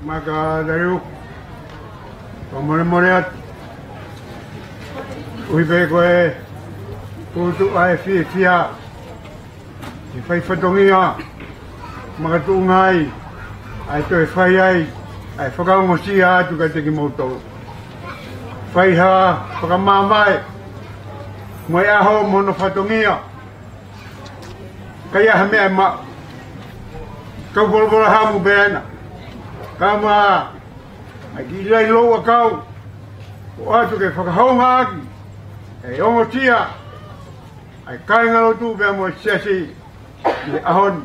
maka daru pamore-moreat uibe koe putu ai fia i fai fatongia maka tuungai ai toi fai ai whakaongosia atu ka teki moutou fai ha whakamamai moi aho mono fatongia kaya hame ma kau bol-bol hamu bena kama ai gilai loa kau o atu ke whakahonga aki e ongo tia ai kainga lo tu bea mo sesi i ahon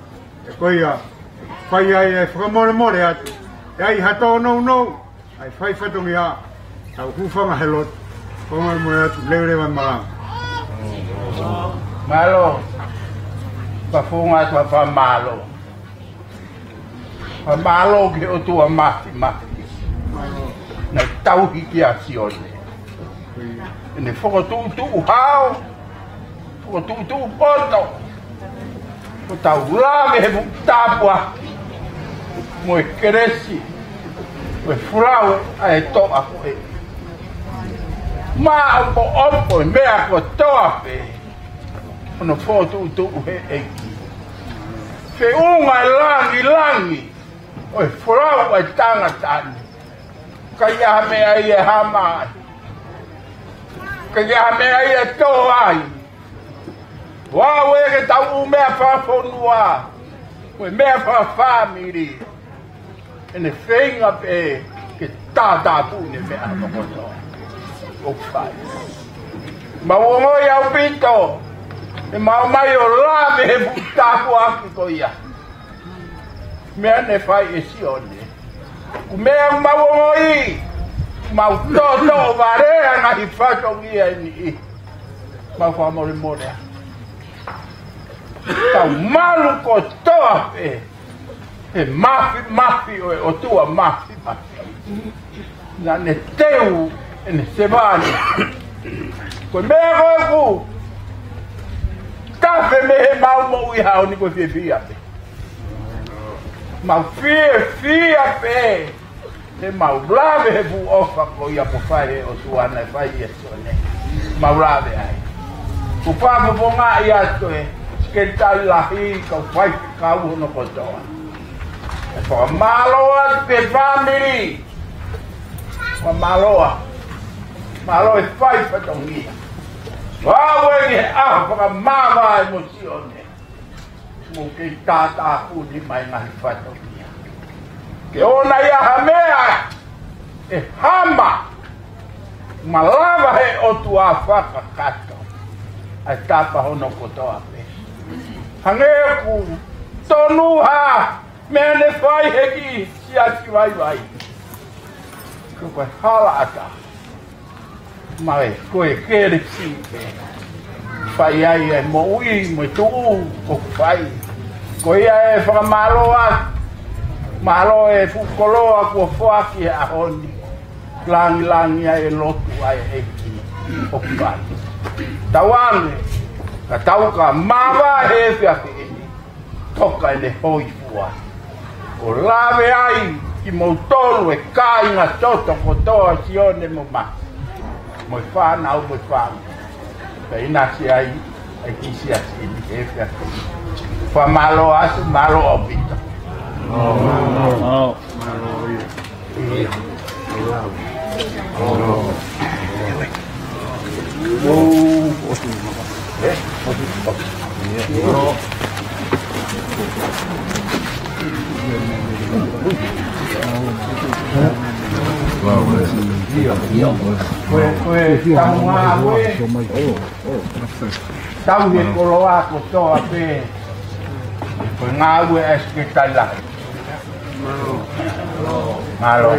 e koia fai ai e whakamore atu e ai hato no ai fai whatongi a au hufanga helot whakamore atu leure marang malo pafunga tua pamalo ke o tua mati na tau hiki a sione ne foko tu hao foko tu poto o tau lave he tapua mo e keresi o e furau a e toa ko e ma o opo e mea ko toa pe ono foko tu he eki fe unga langi o e furau a tanga tani kaya me ai e hama kaya me ai e toa ai wa we ke tau mea fa fonua we mea fa family ene feinga pe ke tata pu ne mea no koto o fai ma wo ya upito e ma mai o la me buta ko aki ko ia mea ne fai e sione o mea ma wo i ma to varea na hi fato ia ni ma fa more tau malu ko toa e mafi o tua mafi na ne teu e ne sevani ko mea goku tafe me he mau mo i hao ni ko fia pe mau fia pe e mau brave he bu ofa ko ia po fai o tuana fai e sone mau brave ai o papo bonga ia to e ke tai lahi ka fai ka u no ko to e po malo pe family o malo e fai pa to mi wa we a pa mama emocione mo ke tata ku di mai na fa to ke ona ia hamea e hama malava he o tua whaka kato a tapa hono kotoa pe hangeku tonu ha mea ne whai heki si ati vai koe hala ata mai koe kere si pe whai ai e mo ui mo tuu o whai koe ia e whakamaloa malo e fukoloa kua whaki a honi langi ai e lotu ai e ki o pai tawane ka tauka mawa he whiake eni toka e le hoi fua o lave ai ki mautolu e kāinga toto kotoa sione mo ma mo i whanau mo i whanau ka inasi ai e kisi asi eni he whiake wha malo asu malo o pita tau he koloa ko toa pe ko ngāwe eske tala malo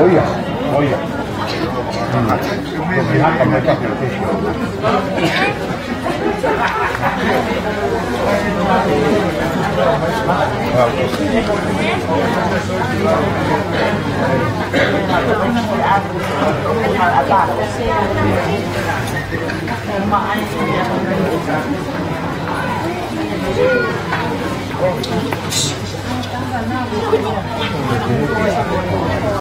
Oiga. Terima kasih.